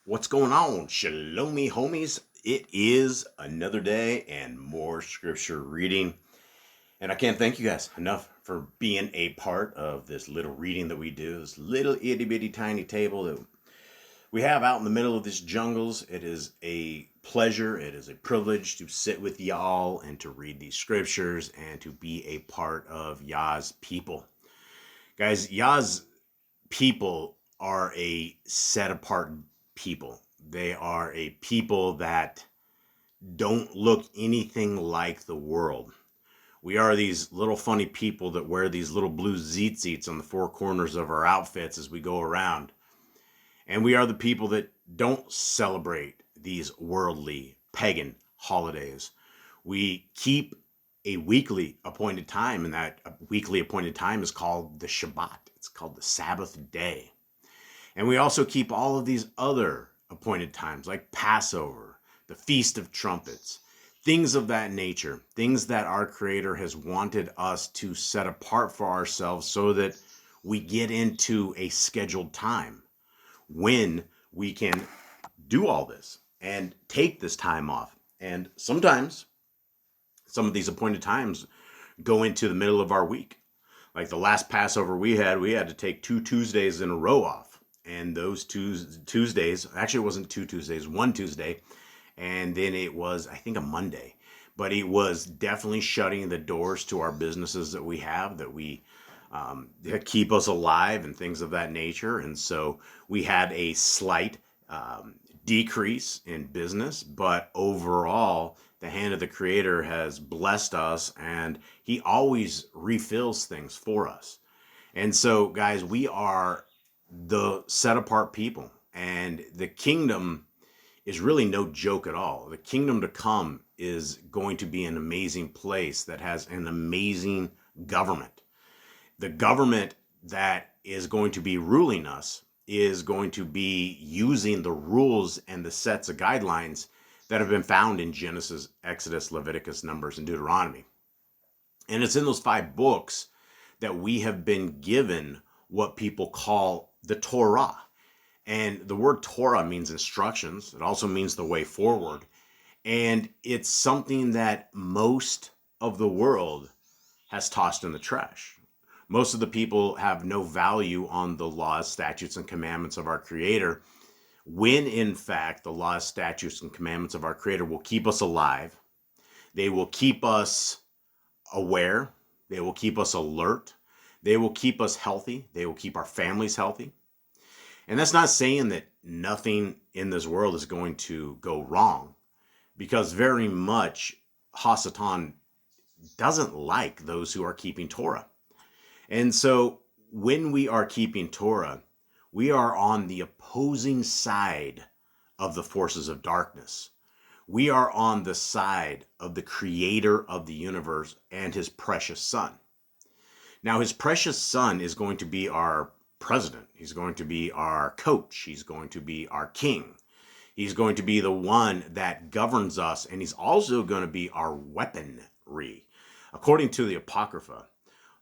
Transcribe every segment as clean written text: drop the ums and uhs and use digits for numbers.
What's going on? Shalomi homies. It is another day and more scripture reading. And I can't thank you guys enough for being a part of this little reading that we do, this little itty bitty tiny table that we have out in the middle of these jungles. It is a pleasure, it is a privilege to sit with y'all and to read these scriptures and to be a part of Yah's people. Guys, Yah's people are a set apart people. They are a people that don't look anything like the world. We are these little funny people that wear these little blue tzitzits on the four corners of our outfits as we go around. And we are the people that don't celebrate these worldly, pagan holidays. We keep a weekly appointed time, and that weekly appointed time is called the Shabbat. It's called the Sabbath day. And we also keep all of these other appointed times like Passover, the Feast of Trumpets, things of that nature, things that our Creator has wanted us to set apart for ourselves so that we get into a scheduled time when we can do all this and take this time off. And sometimes some of these appointed times go into the middle of our week. Like the last Passover we had to take 2 Tuesdays in a row off. And those Tuesdays, actually it wasn't 2 Tuesdays, 1 Tuesday, and then it was, I think, a Monday. But it was definitely shutting the doors to our businesses that we have, that we keep us alive and things of that nature. And so we had a slight decrease in business, but overall, the hand of the Creator has blessed us, and He always refills things for us. And so, guys, we are the set apart people, and the kingdom is really no joke at all. The kingdom to come is going to be an amazing place that has an amazing government. The government that is going to be ruling us is going to be using the rules and the sets of guidelines that have been found in Genesis, Exodus, Leviticus, Numbers, and Deuteronomy. And it's in those 5 books that we have been given what people call the Torah. And the word Torah means instructions. It also means the way forward. And it's something that most of the world has tossed in the trash. Most of the people have no value on the laws, statutes, and commandments of our Creator, when in fact the laws, statutes, and commandments of our Creator will keep us alive. They will keep us aware. They will keep us alert. They will keep us healthy. They will keep our families healthy. And that's not saying that nothing in this world is going to go wrong, because very much Hasatan doesn't like those who are keeping Torah. And so when we are keeping Torah, we are on the opposing side of the forces of darkness. We are on the side of the Creator of the universe and His precious Son. Now, His precious Son is going to be our president. He's going to be our coach. He's going to be our king. He's going to be the one that governs us, and He's also going to be our weaponry. According to the Apocrypha,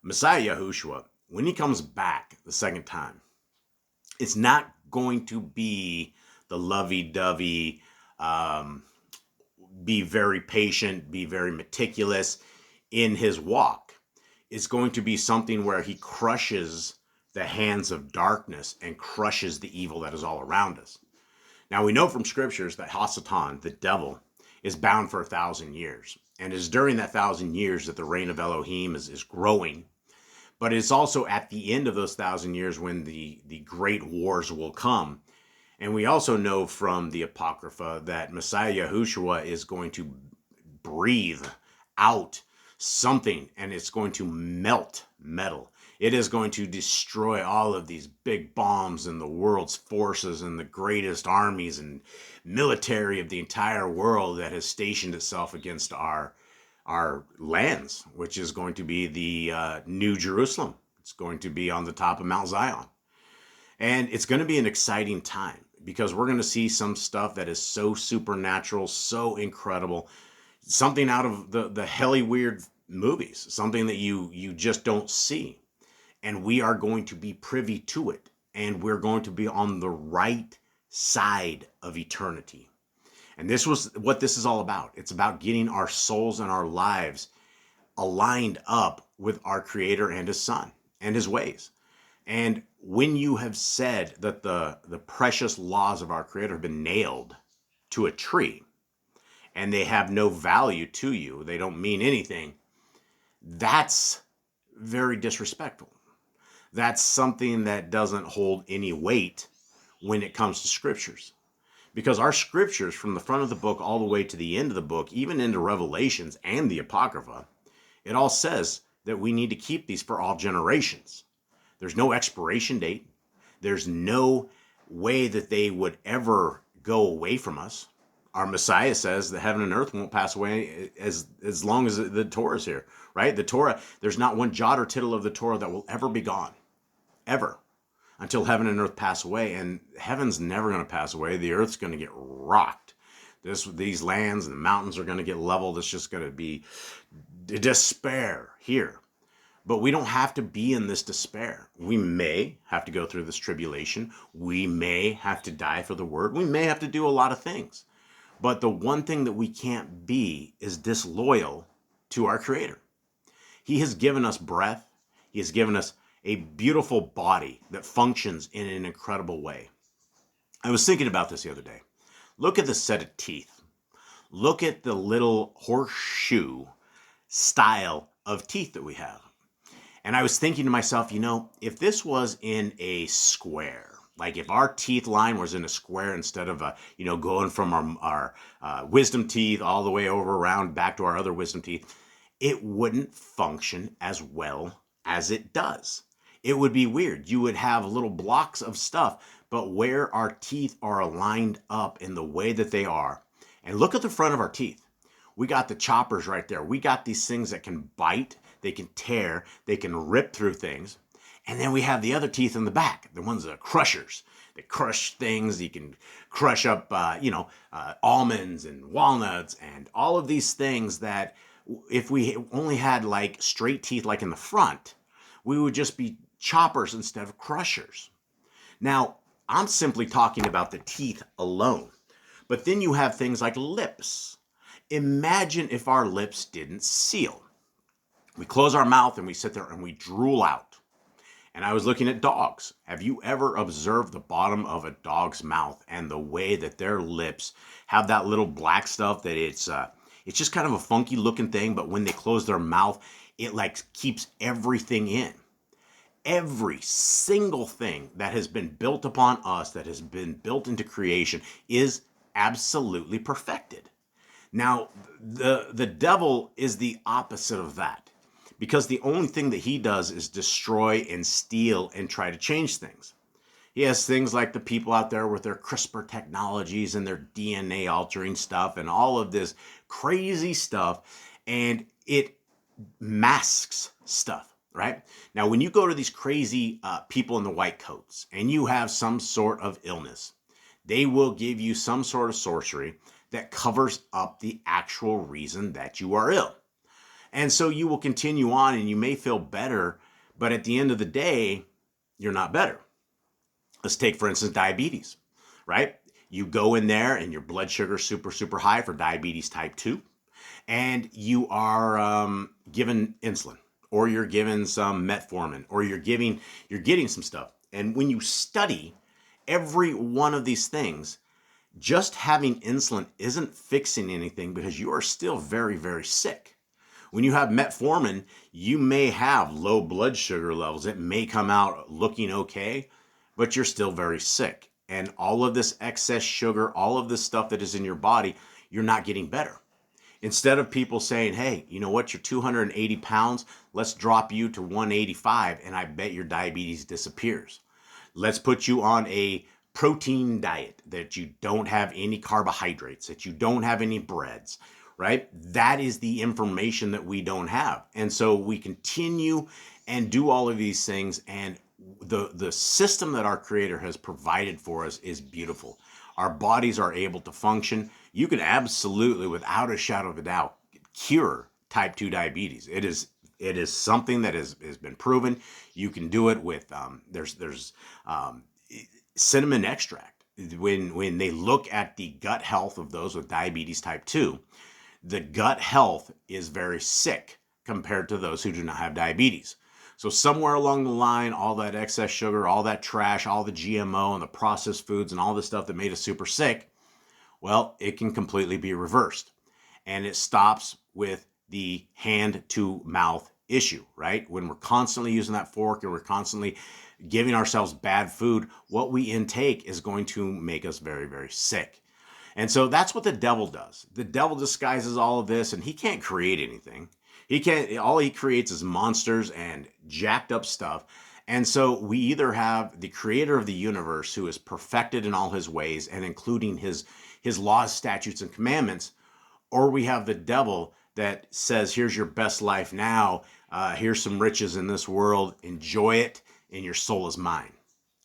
Messiah Yahushua, when He comes back the second time, it's not going to be the lovey-dovey, be very patient, be very meticulous in His walk. It's going to be something where He crushes the hands of darkness and crushes the evil that is all around us. Now, we know from scriptures that Hasatan, the devil, is bound for 1,000 years. And it's during that 1,000 years that the reign of Elohim is growing. But it's also at the end of those 1,000 years when the great wars will come. And we also know from the Apocrypha that Messiah Yahushua is going to breathe out something, and it's going to melt metal. It is going to destroy all of these big bombs and the world's forces and the greatest armies and military of the entire world that has stationed itself against our lands, which is going to be the New Jerusalem. It's going to be on the top of Mount Zion. And it's going to be an exciting time because we're going to see some stuff that is so supernatural, so incredible, something out of the helly weird movies, something that you just don't see. And we are going to be privy to it. And we're going to be on the right side of eternity. And this was what this is all about. It's about getting our souls and our lives aligned up with our Creator and His Son and His ways. And when you have said that the precious laws of our Creator have been nailed to a tree and they have no value to you, they don't mean anything, that's very disrespectful. That's something that doesn't hold any weight when it comes to scriptures. Because our scriptures, from the front of the book all the way to the end of the book, even into Revelations and the Apocrypha, it all says that we need to keep these for all generations. There's no expiration date. There's no way that they would ever go away from us. Our Messiah says that heaven and earth won't pass away as long as the Torah is here, right? The Torah, there's not one jot or tittle of the Torah that will ever be gone, ever, until heaven and earth pass away. And heaven's never going to pass away. The earth's going to get rocked. These lands and the mountains are going to get leveled. It's just going to be despair here. But we don't have to be in this despair. We may have to go through this tribulation. We may have to die for the word. We may have to do a lot of things. But the one thing that we can't be is disloyal to our Creator. He has given us breath. He has given us a beautiful body that functions in an incredible way. I was thinking about this the other day. Look at the set of teeth. Look at the little horseshoe style of teeth that we have. And I was thinking to myself, if this was in a square, like if our teeth line was in a square instead of going from our wisdom teeth all the way over around back to our other wisdom teeth, it wouldn't function as well as it does. It would be weird. You would have little blocks of stuff, but where our teeth are aligned up in the way that they are, and look at the front of our teeth. We got the choppers right there. We got these things that can bite, they can tear, they can rip through things. And then we have the other teeth in the back, the ones that are crushers. They crush things. You can crush up, almonds and walnuts and all of these things that if we only had like straight teeth like in the front, we would just be choppers instead of crushers. Now, I'm simply talking about the teeth alone. But then you have things like lips. Imagine if our lips didn't seal. We close our mouth and we sit there and we drool out. And I was looking at dogs. Have you ever observed the bottom of a dog's mouth and the way that their lips have that little black stuff that it's just kind of a funky looking thing, but when they close their mouth, it like keeps everything in. Every single thing that has been built upon us, that has been built into creation, is absolutely perfected. Now, the devil is the opposite of that, because the only thing that he does is destroy and steal and try to change things. He has things like the people out there with their CRISPR technologies and their DNA altering stuff and all of this crazy stuff, and it masks stuff, right? Now, when you go to these crazy people in the white coats and you have some sort of illness, they will give you some sort of sorcery that covers up the actual reason that you are ill. And so you will continue on and you may feel better, but at the end of the day, you're not better. Let's take, for instance, diabetes, right? You go in there and your blood sugar is super, super high for diabetes type 2, and you are given insulin, or you're given some metformin, or you're getting some stuff. And when you study every one of these things, just having insulin isn't fixing anything because you are still very, very sick. When you have metformin, you may have low blood sugar levels. It may come out looking okay, but you're still very sick. And all of this excess sugar, all of this stuff that is in your body, you're not getting better. Instead of people saying, hey, you know what, you're 280 pounds, let's drop you to 185 and I bet your diabetes disappears. Let's put you on a protein diet that you don't have any carbohydrates, that you don't have any breads, right? That is the information that we don't have. And so we continue and do all of these things, and the system that our Creator has provided for us is beautiful. Our bodies are able to function. You can absolutely, without a shadow of a doubt, cure type 2 diabetes. It is something that has been proven. You can do it with there's cinnamon extract. when they look at the gut health of those with diabetes type 2, the gut health is very sick compared to those who do not have diabetes. So somewhere along the line, all that excess sugar, all that trash, all the GMO and the processed foods and all the stuff that made us super sick, well, it can completely be reversed. And it stops with the hand to mouth issue, right? When we're constantly using that fork and we're constantly giving ourselves bad food, what we intake is going to make us very, very sick. And so that's what the devil does. The devil disguises all of this, and he can't create anything. He can't, all he creates is monsters and jacked up stuff. And so we either have the creator of the universe who is perfected in all his ways and including his laws, statutes, and commandments, or we have the devil that says, here's your best life now. Here's some riches in this world. Enjoy it, and your soul is mine,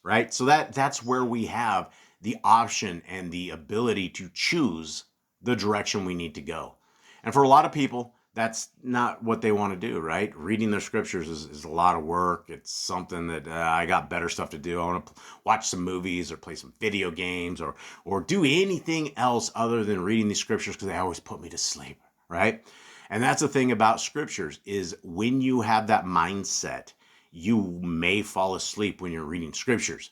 right? So that's where we have the option and the ability to choose the direction we need to go. And for a lot of people, that's not what they want to do, right? Reading their scriptures is a lot of work. It's something that I got better stuff to do. I want to watch some movies or play some video games or do anything else other than reading these scriptures because they always put me to sleep, right? And that's the thing about scriptures is when you have that mindset, you may fall asleep when you're reading scriptures.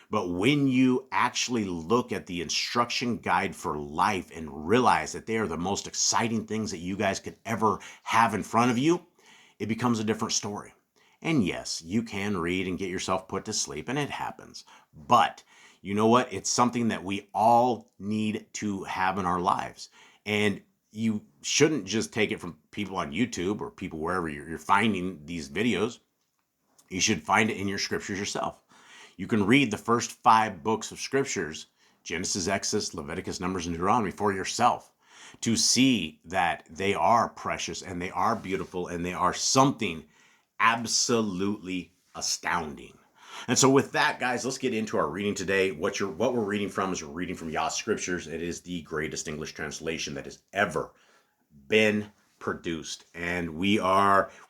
But when you actually look at the instruction guide for life and realize that they are the most exciting things that you guys could ever have in front of you, it becomes a different story. And yes, you can read and get yourself put to sleep, and it happens. But you know what? It's something that we all need to have in our lives. And you shouldn't just take it from people on YouTube or people wherever you're finding these videos. You should find it in your scriptures yourself. You can read the first 5 books of scriptures, Genesis, Exodus, Leviticus, Numbers, and Deuteronomy, for yourself to see that they are precious and they are beautiful and they are something absolutely astounding. And so with that, guys, let's get into our reading today. What we're reading from is we're reading from Yah Scriptures. It is the greatest English translation that has ever been produced. And we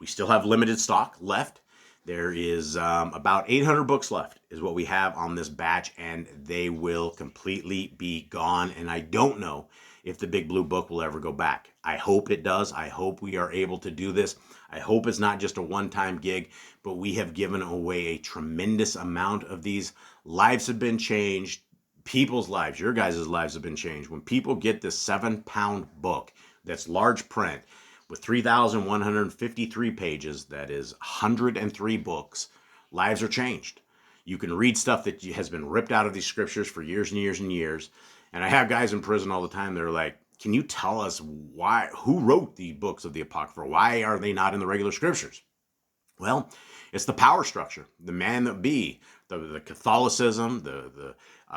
still have limited stock left. There is about 800 books left is what we have on this batch, and they will completely be gone. And I don't know if the Big Blue Book will ever go back. I hope it does. I hope we are able to do this. I hope it's not just a one-time gig, but we have given away a tremendous amount of these. Lives have been changed. People's lives, your guys' lives have been changed. When people get this 7-pound book that's large print, with 3,153 pages, that is 103 books, lives are changed. You can read stuff that has been ripped out of these scriptures for years and years and years. And I have guys in prison all the time. They're like, can you tell us who wrote the books of the Apocrypha? Why are they not in the regular scriptures? Well, it's the power structure, the man that be, the Catholicism, the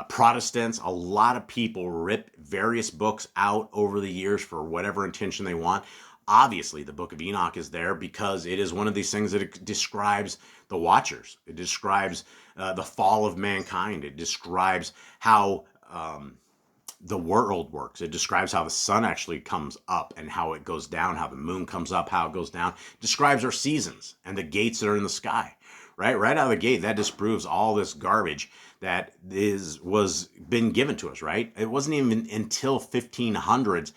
Protestants. A lot of people rip various books out over the years for whatever intention they want. Obviously, the book of Enoch is there because it is one of these things that it describes the Watchers. It describes the fall of mankind. It describes how the world works. It describes how the sun actually comes up and how it goes down, how the moon comes up, how it goes down. It describes our seasons and the gates that are in the sky. Right out of the gate, that disproves all this garbage that was been given to us, right? It wasn't even until 1500s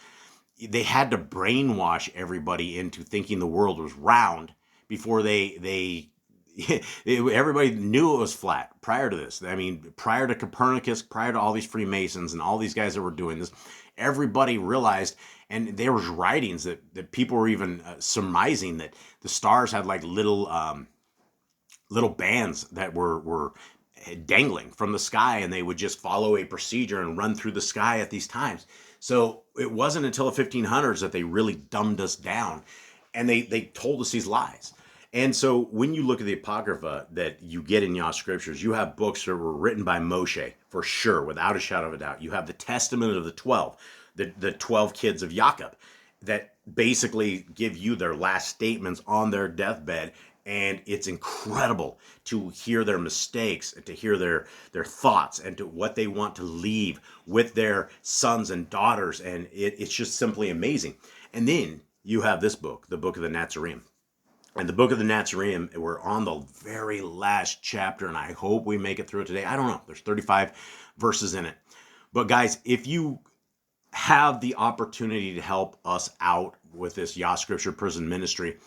they had to brainwash everybody into thinking the world was round before everybody knew it was flat prior to this. I mean, prior to Copernicus, prior to all these Freemasons and all these guys that were doing this, everybody realized, and there was writings that people were even surmising that the stars had like little bands that were dangling from the sky, and they would just follow a procedure and run through the sky at these times. So it wasn't until the 1500s that they really dumbed us down, and they told us these lies. And so when you look at the Apocrypha that you get in Yah Scriptures, you have books that were written by Moshe, for sure, without a shadow of a doubt. You have the Testament of the 12, the 12 kids of Jacob, that basically give you their last statements on their deathbed. And it's incredible to hear their mistakes and to hear their thoughts and to what they want to leave with their sons and daughters. And it's just simply amazing. And then you have this book, the Book of the Nazarene. And the book of the Nazarene, we're on the very last chapter, and I hope we make it through it today. I don't know. There's 35 verses in it. But guys, if you have the opportunity to help us out with this Yah Scripture Prison Ministry,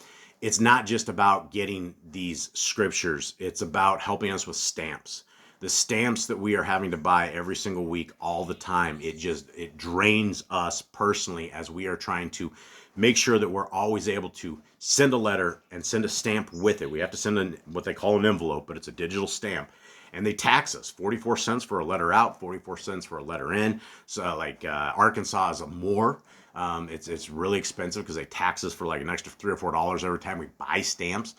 it's not just about getting these scriptures. It's about helping us with stamps. The stamps that we are having to buy every single week, all the time, it drains us personally as we are trying to make sure that we're always able to send a letter and send a stamp with it. We have to send what they call an envelope, but it's a digital stamp. And they tax us 44 cents for a letter out, 44 cents for a letter in. So like Arkansas is more. It's really expensive because they tax us for like an extra $3 or $4 every time we buy stamps.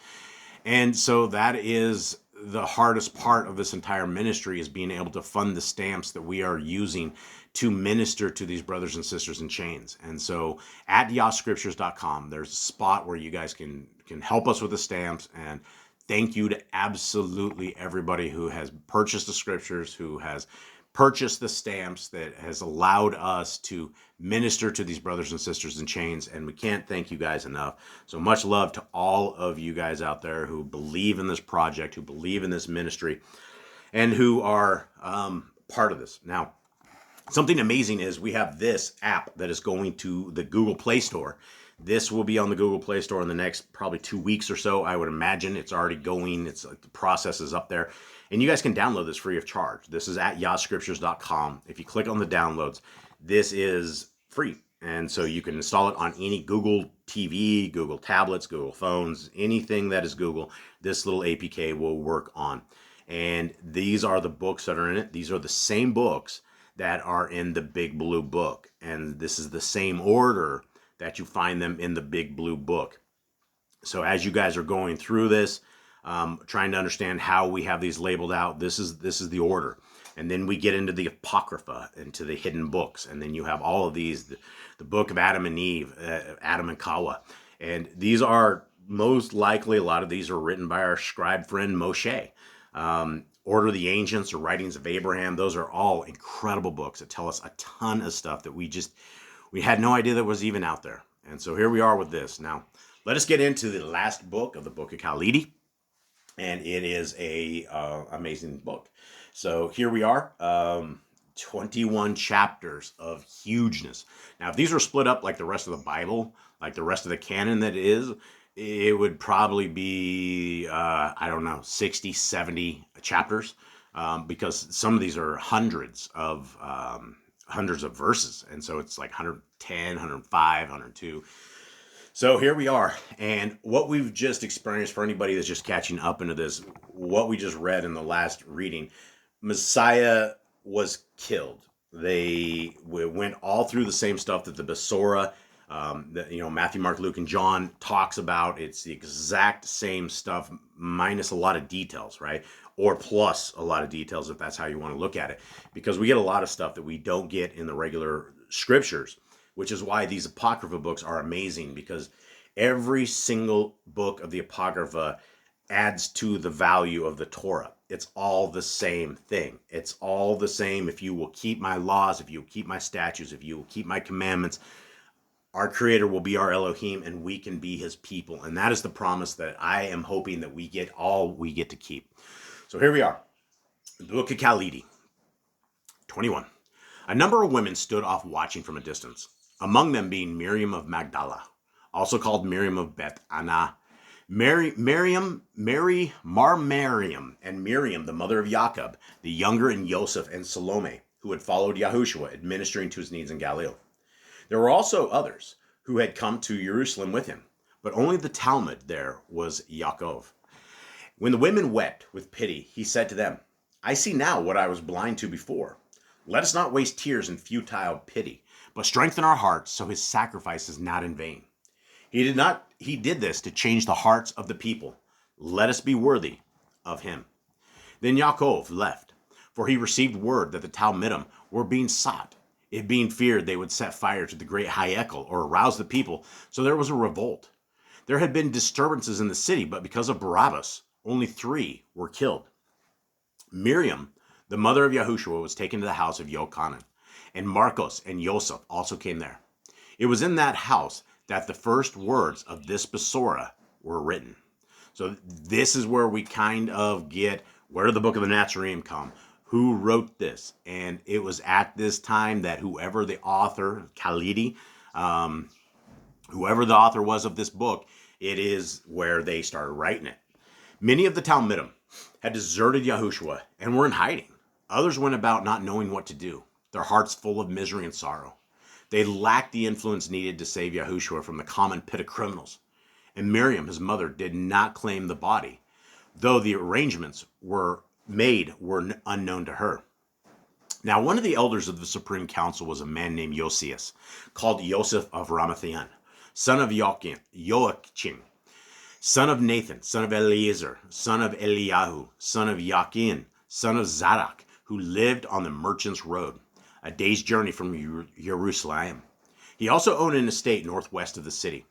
And so that is the hardest part of this entire ministry, is being able to fund the stamps that we are using to minister to these brothers and sisters in chains. And so at yahscriptures.com, there's a spot where you guys can help us with the stamps. And thank you to absolutely everybody who has purchased the scriptures, who has purchased the stamps, that has allowed us to minister to these brothers and sisters in chains. And we can't thank you guys enough. So much love to all of you guys out there who believe in this project, who believe in this ministry, and who are part of this. Now, something amazing is we have this app that is going to the Google Play Store. This will be on the Google Play Store in the next probably 2 weeks or so. I would imagine it's already going. It's like the process is up there. And you guys can download this free of charge. This is at yahscriptures.com. If you click on the downloads, this is free. And so you can install it on any Google TV, Google tablets, Google phones, anything that is Google. This little APK will work on. And these are the books that are in it. These are the same books that are in the Big Blue Book. And this is the same order that you find them in the Big Blue Book. So as you guys are going through this, trying to understand how we have these labeled out, this is the order. And then we get into the Apocrypha, into the hidden books. And then you have all of these, the book of Adam and Eve, Adam and Kawa. And these are most likely, a lot of these are written by our scribe friend Moshe. Order of the Ancients or Writings of Abraham. Those are all incredible books that tell us a ton of stuff that we had no idea that was even out there. And so here we are with this. Now, let us get into the last book of the Book of Khalidi. And it is a amazing book. So here we are, 21 chapters of hugeness. Now, if these were split up like the rest of the Bible, like the rest of the canon that is, it would probably be, 60, 70 chapters, because some of these are hundreds of verses. And so it's like 110, 105, 102. So here we are, and what we've just experienced, for anybody that's just catching up into this, what we just read in the last reading, Messiah was killed. They went all through the same stuff that the Besorah, Matthew, Mark, Luke, and John talks about. It's the exact same stuff, minus a lot of details, right? Or plus a lot of details, if that's how you want to look at it. Because we get a lot of stuff that we don't get in the regular scriptures, which is why these Apocrypha books are amazing, because every single book of the Apocrypha adds to the value of the Torah. It's all the same thing. It's all the same. If you will keep my laws, if you will keep my statutes, if you will keep my commandments, our Creator will be our Elohim, and we can be His people. And that is the promise that I am hoping that we get to keep. So here we are. The Book of Khalidi, 21. A number of women stood off watching from a distance, among them being Miriam of Magdala, also called Miriam of Beth Anna, Miriam, and Miriam, the mother of Jacob, the younger, and Joseph and Salome, who had followed Yahushua, administering to his needs in Galilee. There were also others who had come to Jerusalem with him, but only the Talmud there was Yaakov. When the women wept with pity, he said to them, I see now what I was blind to before. Let us not waste tears in futile pity, but strengthen our hearts so his sacrifice is not in vain. He did this to change the hearts of the people. Let us be worthy of him. Then Yaakov left, for he received word that the Talmudim were being sought. It being feared they would set fire to the great Hayekel or arouse the people, so there was a revolt. There had been disturbances in the city, but because of Barabbas, only 3 were killed. Miriam, the mother of Yahushua, was taken to the house of Yochanan, and Marcos and Joseph also came there. It was in that house that the first words of this Besorah were written. So this is where we kind of get, where did the book of the Nazarene come? Who wrote this? And it was at this time that whoever the author, Khalidi, whoever the author was of this book, it is where they started writing it. Many of the Talmudim had deserted Yahushua and were in hiding. Others went about not knowing what to do, their hearts full of misery and sorrow. They lacked the influence needed to save Yahushua from the common pit of criminals. And Miriam, his mother, did not claim the body, though the arrangements were unknown to her. Now, one of the elders of the Supreme Council was a man named Josias, called Joseph of Ramathaim, son of Joachim, son of Nathan, son of Eliezer, son of Eliyahu, son of Yakin, son of Zadok, who lived on the Merchant's Road, a day's journey from Jerusalem. He also owned an estate northwest of the city.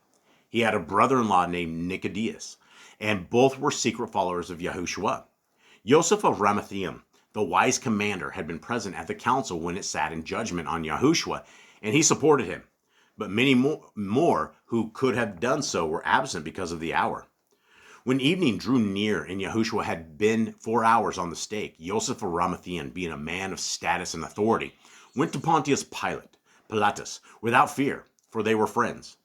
He had a brother-in-law named Nicodemus, and both were secret followers of Yahushua. Joseph of Ramathaim, the wise commander, had been present at the council when it sat in judgment on Yahushua, and he supported him. But many more who could have done so were absent because of the hour. When evening drew near and Yahushua had been 4 hours on the stake, Joseph of Ramathaim, being a man of status and authority, went to Pontius Pilatus, without fear, for they were friends.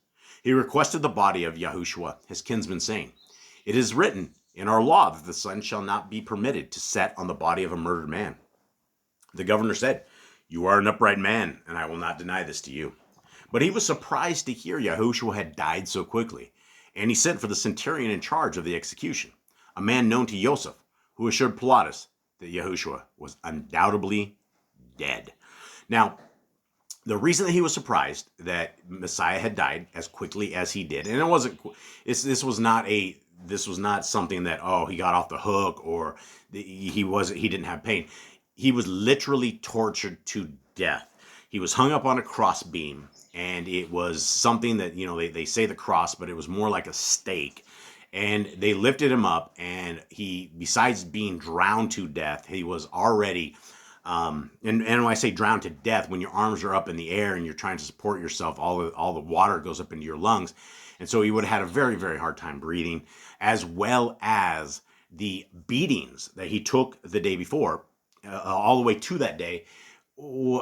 He requested the body of Yahushua, his kinsman, saying, "It is written in our law that the sun shall not be permitted to set on the body of a murdered man." The governor said, "You are an upright man, and I will not deny this to you." But he was surprised to hear Yahushua had died so quickly, and he sent for the centurion in charge of the execution, a man known to Joseph, who assured Pilatus that Yahushua was undoubtedly dead. Now, the reason that he was surprised that Messiah had died as quickly as he did, and this was not something that, oh, he got off the hook, or he didn't have pain. He was literally tortured to death. He was hung up on a cross beam, and it was something that, they say the cross, but it was more like a stake. And they lifted him up, and he, besides being drowned to death, he was already and when I say drowned to death, when your arms are up in the air and you're trying to support yourself, all the water goes up into your lungs. And so he would have had a very, very hard time breathing, as well as the beatings that he took the day before, all the way to that day,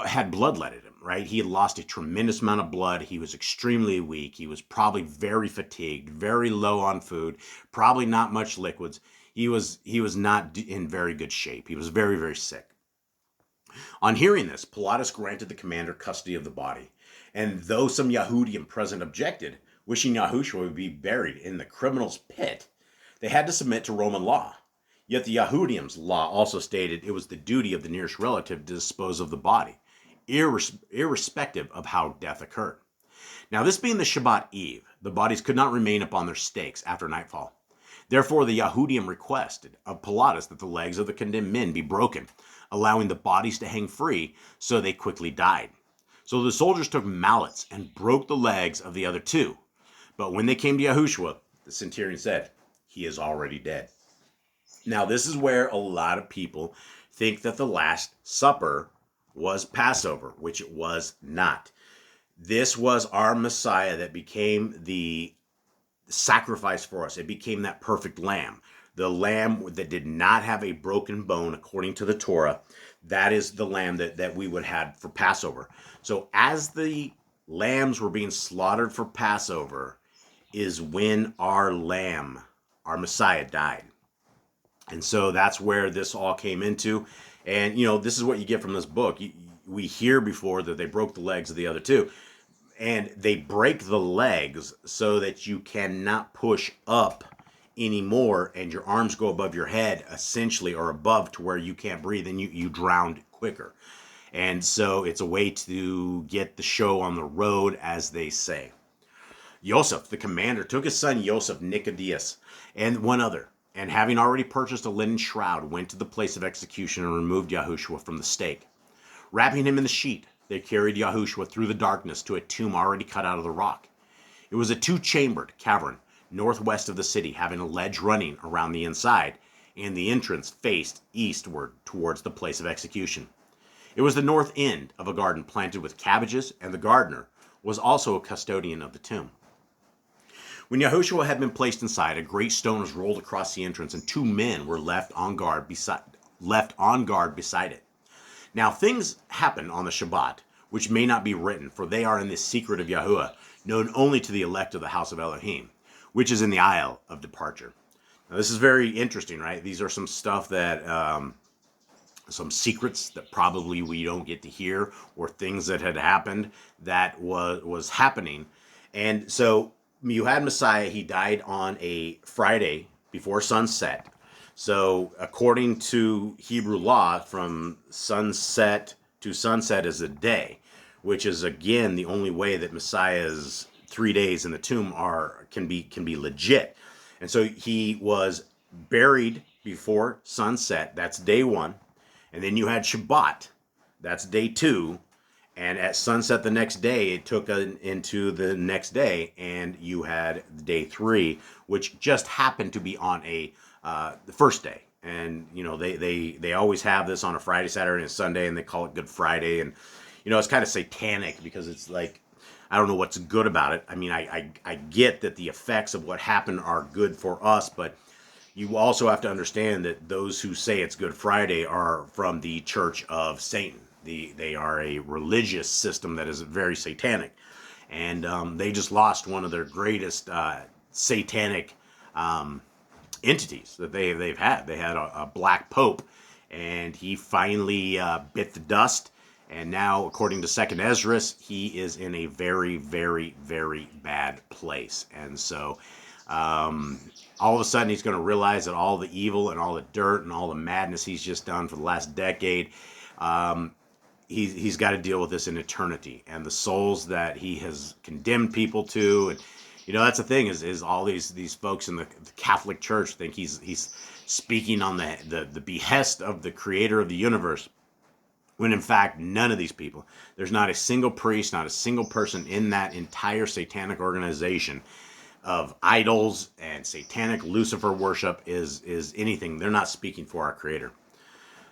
had bloodletted him, right? He had lost a tremendous amount of blood. He was extremely weak. He was probably very fatigued, very low on food, probably not much liquids. He was not in very good shape. He was very, very sick. On hearing this, Pilatus granted the commander custody of the body, and though some Yahudim present objected, wishing Yahushua would be buried in the criminal's pit, they had to submit to Roman law. Yet the Yahudim's law also stated it was the duty of the nearest relative to dispose of the body, irrespective of how death occurred. Now, this being the Shabbat Eve, the bodies could not remain upon their stakes after nightfall. Therefore, the Yahudim requested of Pilatus that the legs of the condemned men be broken, allowing the bodies to hang free, so they quickly died. So the soldiers took mallets and broke the legs of the other two. But when they came to Yahushua, the centurion said, "He is already dead." Now, this is where a lot of people think that the Last Supper was Passover, which it was not. This was our Messiah that became the sacrifice for us. It became that perfect lamb. The lamb that did not have a broken bone according to the Torah. That is the lamb that we would have for Passover. So as the lambs were being slaughtered for Passover is when our lamb, our Messiah, died. And so that's where this all came into. And, this is what you get from this book. We hear before that they broke the legs of the other two. And they break the legs so that you cannot push up anymore, and your arms go above your head, essentially, or above to where you can't breathe, and you drown quicker. And so it's a way to get the show on the road, as they say. Joseph, the commander, took his son Joseph, Nicodemus, and one other, and having already purchased a linen shroud, went to the place of execution and removed Yahushua from the stake. Wrapping him in the sheet, they carried Yahushua through the darkness to a tomb already cut out of the rock. It was a two-chambered cavern northwest of the city, having a ledge running around the inside, and the entrance faced eastward towards the place of execution. It was the north end of a garden planted with cabbages, and the gardener was also a custodian of the tomb. When Yahushua had been placed inside, a great stone was rolled across the entrance, and 2 men were left on guard beside it. Now things happen on the Shabbat, which may not be written, for they are in the secret of Yahuwah, known only to the elect of the house of Elohim, which is in the Isle of Departure. Now this is very interesting, right? These are some stuff that, some secrets that probably we don't get to hear, or things that had happened that was happening. And so you had Messiah, he died on a Friday before sunset. So according to Hebrew law, from sunset to sunset is a day, which is again the only way that Messiah's 3 days in the tomb can be legit. And so he was buried before sunset. That's day 1. And then you had Shabbat. That's day 2. And at sunset the next day, it took into the next day, and you had day 3, which just happened to be on the first day. And you know they always have this on a Friday, Saturday, and Sunday, and they call it Good Friday. And you know it's kind of satanic because it's like, I don't know what's good about it. I mean, I get that the effects of what happened are good for us, but you also have to understand that those who say it's Good Friday are from the Church of Satan. They are a religious system that is very satanic, and they just lost one of their greatest satanic entities that they've had. They had a black pope, and he finally bit the dust. And now, according to 2nd Ezra, he is in a very, very, very bad place. And so, all of a sudden, he's going to realize that all the evil and all the dirt and all the madness he's just done for the last decade, he's got to deal with this in eternity. And the souls that he has condemned people to, and you know, that's the thing is all these folks in the Catholic Church think he's speaking on the behest of the creator of the universe, when in fact none of these people, there's not a single priest, not a single person in that entire satanic organization of idols and satanic Lucifer worship is anything. They're not speaking for our creator.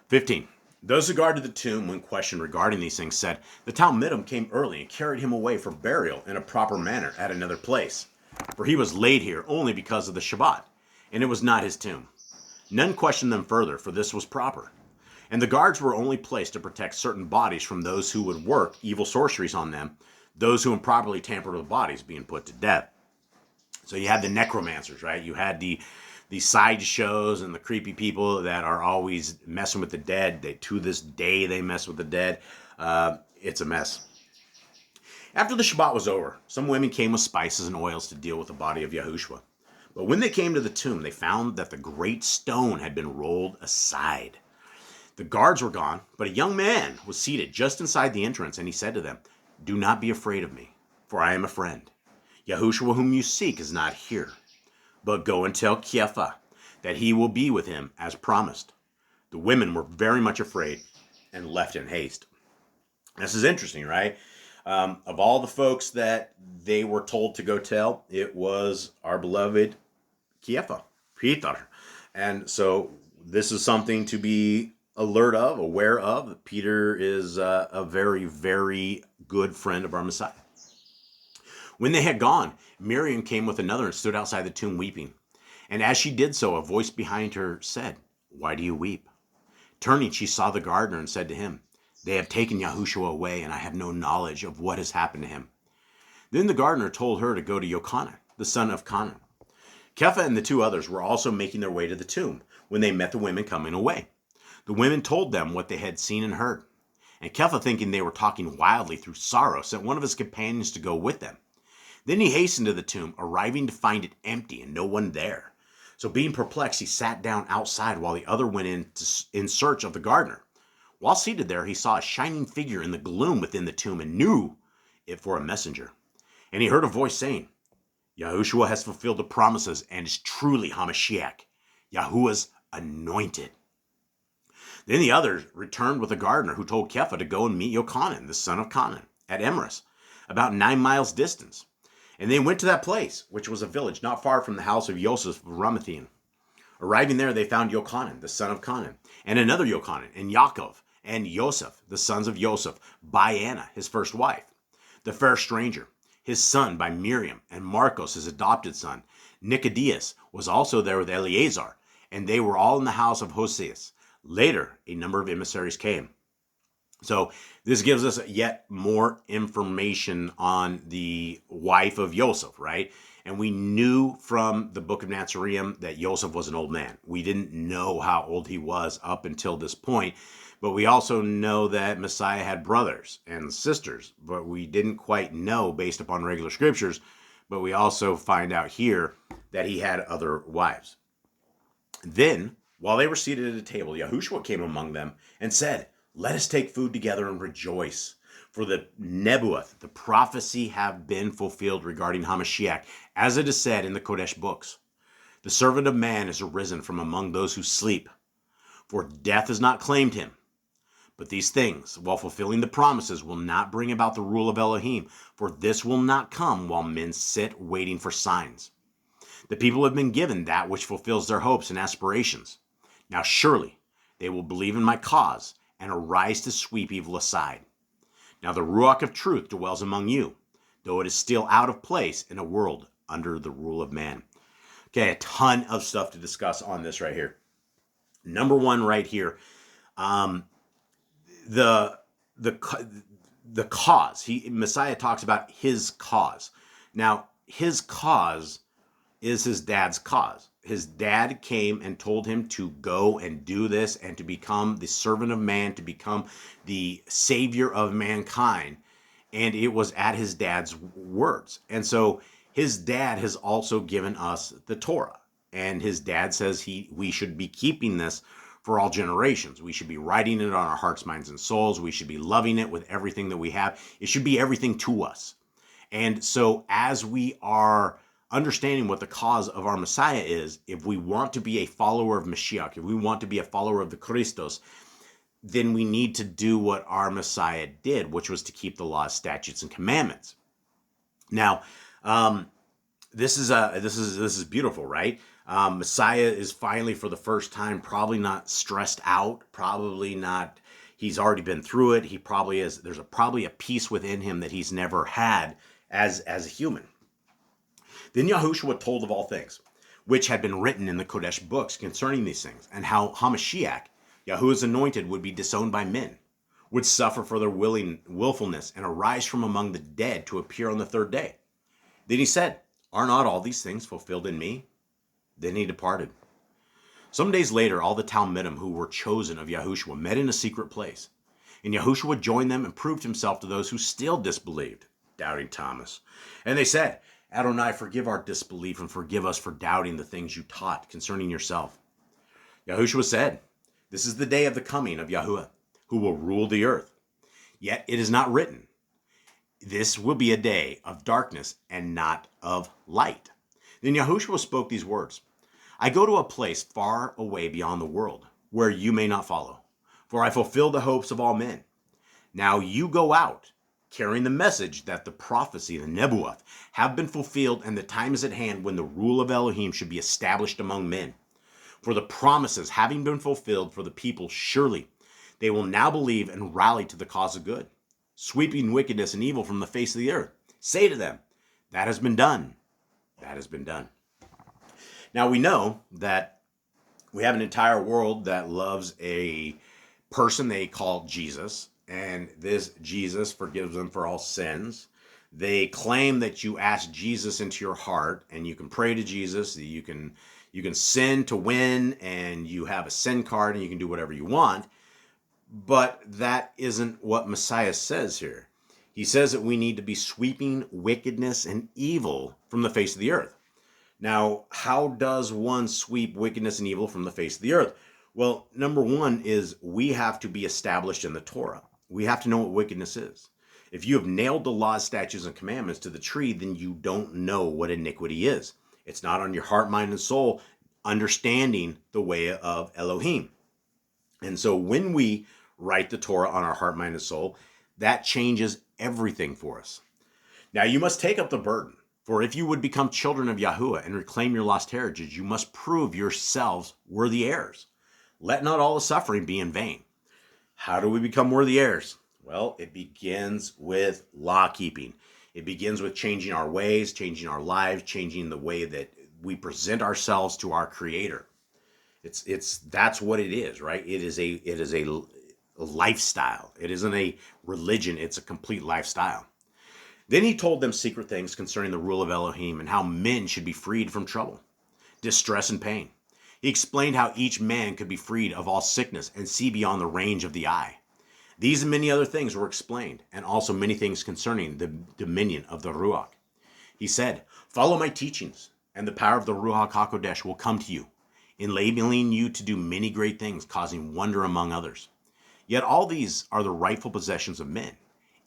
15. Those who guarded the tomb, when questioned regarding these things, said, the Talmudim came early and carried him away for burial in a proper manner at another place. For he was laid here only because of the Shabbat, and it was not his tomb. None questioned them further, for this was proper. And the guards were only placed to protect certain bodies from those who would work evil sorceries on them, those who improperly tampered with bodies being put to death. So you had the necromancers, right? You had the side shows and the creepy people that are always messing with the dead. To this day, they mess with the dead. It's a mess. After the Shabbat was over, some women came with spices and oils to deal with the body of Yahushua. But when they came to the tomb, they found that the great stone had been rolled aside. The guards were gone, but a young man was seated just inside the entrance, and he said to them, do not be afraid of me, for I am a friend. Yahushua whom you seek is not here. But go and tell Kepha that he will be with him as promised. The women were very much afraid and left in haste. This is interesting, right? Of all the folks that they were told to go tell, it was our beloved Kepha, Peter. And so this is something to be aware of. Peter is a very, very good friend of our Messiah. When they had gone, Miriam came with another and stood outside the tomb weeping. And as she did so, a voice behind her said, why do you weep? Turning, she saw the gardener and said to him, they have taken Yahushua away, and I have no knowledge of what has happened to him. Then the gardener told her to go to Yochanan, the son of Kanan. Kepha and the 2 others were also making their way to the tomb when they met the women coming away. The women told them what they had seen and heard. And Kepha, thinking they were talking wildly through sorrow, sent one of his companions to go with them. Then he hastened to the tomb, arriving to find it empty and no one there. So being perplexed, he sat down outside while the other went in search of the gardener. While seated there, he saw a shining figure in the gloom within the tomb and knew it for a messenger. And he heard a voice saying, Yahushua has fulfilled the promises and is truly Hamashiach, Yahuwah's anointed. Then the others returned with the gardener, who told Kepha to go and meet Yochanan, the son of Kanan, at Emrys, about 9 miles distance. And they went to that place, which was a village not far from the house of Yosef of Ramathaim. Arriving there, they found Yochanan, the son of Kanan, and another Yochanan, and Yaakov, and Yosef, the sons of Yosef, by Anna, his first wife, the fair stranger, his son by Miriam, and Marcos, his adopted son. Nicodemus was also there with Eleazar, and they were all in the house of Hoseas. Later, a number of emissaries came. So this gives us yet more information on the wife of Joseph, right? And we knew from the book of Nazarene that Joseph was an old man. We didn't know how old he was up until this point, but we also know that Messiah had brothers and sisters, but we didn't quite know based upon regular scriptures. But we also find out here that he had other wives. Then, while they were seated at a table, Yahushua came among them and said, "Let us take food together and rejoice. For the Nebuath, the prophecy, have been fulfilled regarding Hamashiach, as it is said in the Kodesh books. The servant of man is arisen from among those who sleep, for death has not claimed him. But these things, while fulfilling the promises, will not bring about the rule of Elohim, for this will not come while men sit waiting for signs. The people have been given that which fulfills their hopes and aspirations. Now surely they will believe in my cause and arise to sweep evil aside. Now the Ruach of truth dwells among you, though it is still out of place in a world under the rule of man." Okay, a ton of stuff to discuss on this right here. Number one right here, the cause. Messiah talks about his cause. Now, his cause is his dad's cause. His dad came and told him to go and do this and to become the servant of man, to become the savior of mankind. And it was at his dad's words. And so his dad has also given us the Torah. And his dad says we should be keeping this for all generations. We should be writing it on our hearts, minds, and souls. We should be loving it with everything that we have. It should be everything to us. And so as we are understanding what the cause of our Messiah is, if we want to be a follower of Mashiach, if we want to be a follower of the Christos, then we need to do what our Messiah did, which was to keep the laws, statutes, and commandments. Now, this is beautiful, right? Messiah is finally, for the first time, probably not stressed out, probably not. He's already been through it. He probably is. There's probably a peace within him that he's never had as a human. Then Yahushua told of all things, which had been written in the Kodesh books concerning these things, and how Hamashiach, Yahuwah's anointed, would be disowned by men, would suffer for their willfulness, and arise from among the dead to appear on the third day. Then he said, "Are not all these things fulfilled in me?" Then he departed. Some days later, all the Talmidim who were chosen of Yahushua met in a secret place. And Yahushua joined them and proved himself to those who still disbelieved, doubting Thomas. And they said, "Adonai, forgive our disbelief and forgive us for doubting the things you taught concerning yourself." Yahushua said, "This is the day of the coming of Yahuwah, who will rule the earth. Yet it is not written, this will be a day of darkness and not of light." Then Yahushua spoke these words, "I go to a place far away beyond the world, where you may not follow, for I fulfill the hopes of all men. Now you go out, carrying the message that the prophecy, the Nebuath, have been fulfilled, and the time is at hand when the rule of Elohim should be established among men. For the promises having been fulfilled for the people, surely they will now believe and rally to the cause of good, sweeping wickedness and evil from the face of the earth. Say to them, that has been done. That has been done." Now we know that we have an entire world that loves a person they call Jesus, and this Jesus forgives them for all sins. They claim that you ask Jesus into your heart, and you can pray to Jesus, you can sin to win, and you have a sin card, and you can do whatever you want. But that isn't what Messiah says here. He says that we need to be sweeping wickedness and evil from the face of the earth. Now, how does one sweep wickedness and evil from the face of the earth? Well, number one is we have to be established in the Torah. We have to know what wickedness is. If you have nailed the laws, statutes, and commandments to the tree, then you don't know what iniquity is. It's not on your heart, mind, and soul understanding the way of Elohim. And so when we write the Torah on our heart, mind, and soul, that changes everything for us. Now you must take up the burden, for if you would become children of Yahuwah and reclaim your lost heritage, you must prove yourselves worthy heirs. Let not all the suffering be in vain. How do we become worthy heirs? Well, it begins with law keeping. It begins with changing our ways, changing our lives, changing the way that we present ourselves to our Creator. That's what it is, right? It is a lifestyle. It isn't a religion. It's a complete lifestyle. Then he told them secret things concerning the rule of Elohim and how men should be freed from trouble, distress, and pain. He explained how each man could be freed of all sickness and see beyond the range of the eye. These and many other things were explained, and also many things concerning the dominion of the Ruach. He said, "Follow my teachings, and the power of the Ruach HaKodesh will come to you, enabling you to do many great things, causing wonder among others. Yet all these are the rightful possessions of men,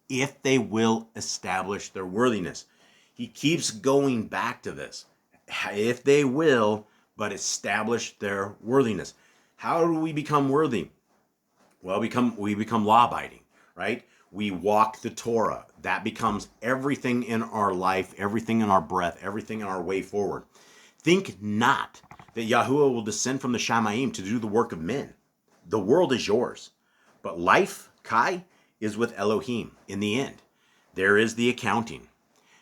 if they will establish their worthiness." He keeps going back to this. If they will, but establish their worthiness. How do we become worthy? Well, we become law-abiding, right? We walk the Torah. That becomes everything in our life, everything in our breath, everything in our way forward. Think not that Yahuwah will descend from the Shamayim to do the work of men. The world is yours, but life, Kai, is with Elohim in the end. There is the accounting.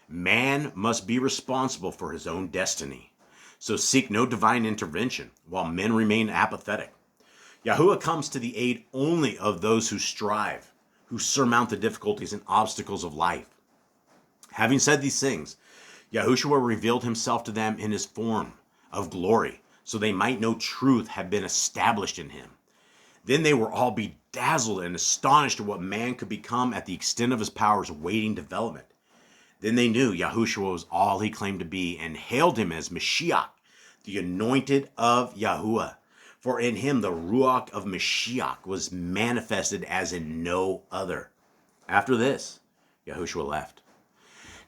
Man must be responsible for his own destiny. So seek no divine intervention while men remain apathetic. Yahuwah comes to the aid only of those who strive, who surmount the difficulties and obstacles of life. Having said these things, Yahushua revealed himself to them in his form of glory, so they might know truth had been established in him. Then they were all bedazzled and astonished at what man could become at the extent of his powers awaiting development. Then they knew Yahushua was all he claimed to be and hailed him as Mashiach, the anointed of Yahuwah. For in him the Ruach of Mashiach was manifested as in no other. After this, Yahushua left.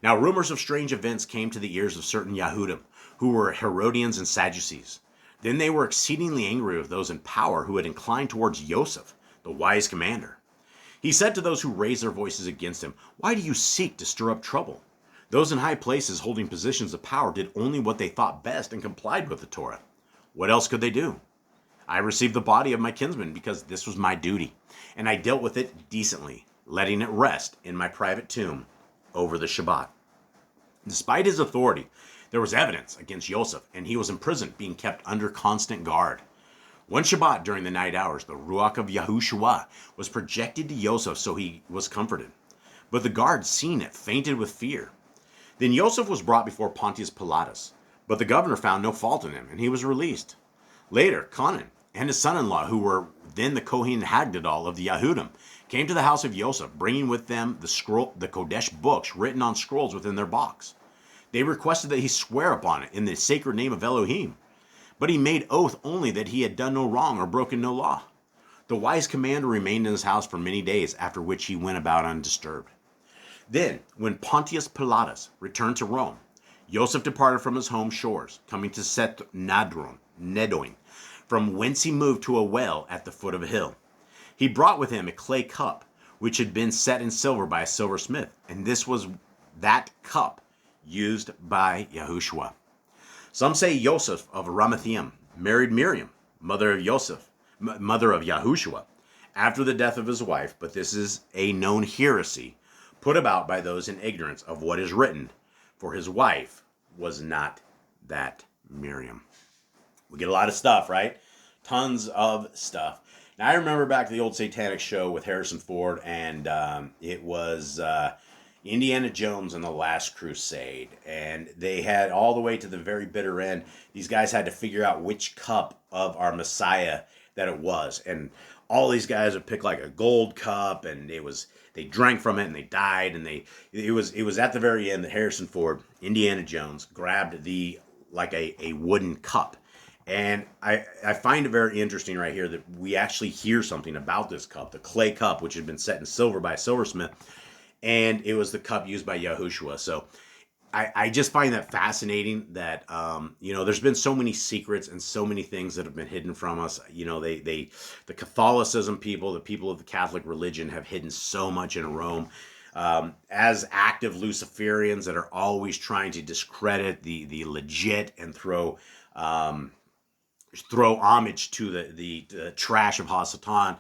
Now rumors of strange events came to the ears of certain Yahudim, who were Herodians and Sadducees. Then they were exceedingly angry with those in power who had inclined towards Joseph, the wise commander. He said to those who raised their voices against him, "Why do you seek to stir up trouble?" Those in high places holding positions of power did only what they thought best and complied with the Torah. What else could they do? I received the body of my kinsman because this was my duty, and I dealt with it decently, letting it rest in my private tomb over the Shabbat. Despite his authority, there was evidence against Joseph, and he was imprisoned, being kept under constant guard. One Shabbat during the night hours, the Ruach of Yahushua was projected to Joseph, so he was comforted. But the guards, seeing it, fainted with fear. Then Joseph was brought before Pontius Pilatus, but the governor found no fault in him, and he was released. Later, Conan and his son-in-law, who were then the Kohen Hagdadal of the Yahudim, came to the house of Joseph, bringing with them the Kodesh books written on scrolls within their box. They requested that he swear upon it in the sacred name of Elohim. But he made oath only that he had done no wrong or broken no law. The wise commander remained in his house for many days, after which he went about undisturbed. Then, when Pontius Pilatus returned to Rome, Joseph departed from his home shores, coming to Set Nedoin, from whence he moved to a well at the foot of a hill. He brought with him a clay cup, which had been set in silver by a silversmith, and this was that cup used by Yahushua. Some say Joseph of Ramathaim married Miriam, mother of Yahushua, after the death of his wife, but this is a known heresy put about by those in ignorance of what is written, for his wife was not that Miriam. We get a lot of stuff, right? Tons of stuff. Now, I remember back to the old Satanic Show with Harrison Ford, and it was Indiana Jones and the Last Crusade, and they had all the way to the very bitter end. These guys had to figure out which cup of our Messiah that it was, and all these guys would pick like a gold cup, and they drank from it and they died, and it was at the very end that Harrison Ford, Indiana Jones, grabbed a wooden cup. And I find it very interesting right here that we actually hear something about this cup, the clay cup, which had been set in silver by a silversmith, and it was the cup used by Yahushua. So I just find that fascinating that, there's been so many secrets and so many things that have been hidden from us. The Catholicism people, the people of the Catholic religion have hidden so much in Rome. As active Luciferians that are always trying to discredit the legit and throw homage to the trash of Hasatan.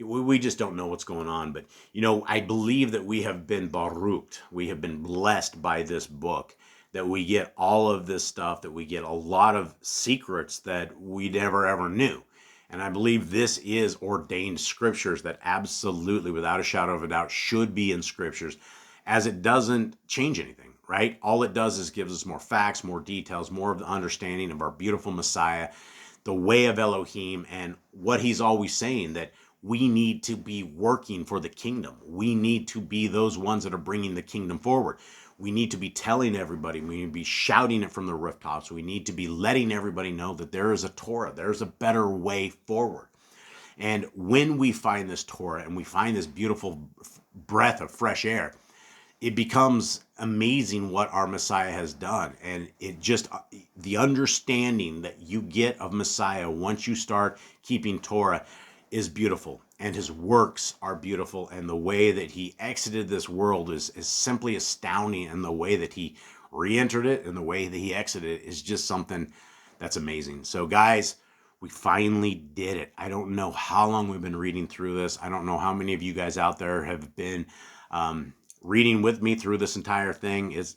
we just don't know what's going on. But, I believe that we have been baruched. We have been blessed by this book, that we get all of this stuff, that we get a lot of secrets that we never ever knew. And I believe this is ordained scriptures that absolutely, without a shadow of a doubt, should be in scriptures, as it doesn't change anything, right? All it does is gives us more facts, more details, more of the understanding of our beautiful Messiah, the way of Elohim, and what he's always saying, that we need to be working for the kingdom. We need to be those ones that are bringing the kingdom forward. We need to be telling everybody. We need to be shouting it from the rooftops. We need to be letting everybody know that there is a Torah. There's a better way forward. And when we find this Torah and we find this beautiful breath of fresh air, it becomes amazing what our Messiah has done. And it just, the understanding that you get of Messiah once you start keeping Torah is beautiful, and his works are beautiful, and the way that he exited this world is simply astounding, and the way that he re-entered it and the way that he exited it is just something that's amazing. So guys, we finally did it. I don't know how long we've been reading through this. I don't know how many of you guys out there have been reading with me through this entire thing. It's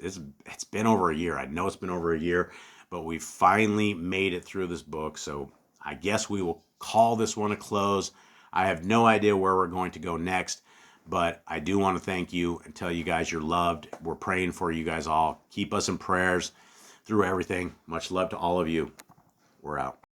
been over a year. I know it's been over a year, but we finally made it through this book. So I guess we will call this one a close. I have no idea where we're going to go next, but I do want to thank you and tell you guys you're loved. We're praying for you guys all. Keep us in prayers through everything. Much love to all of you. We're out.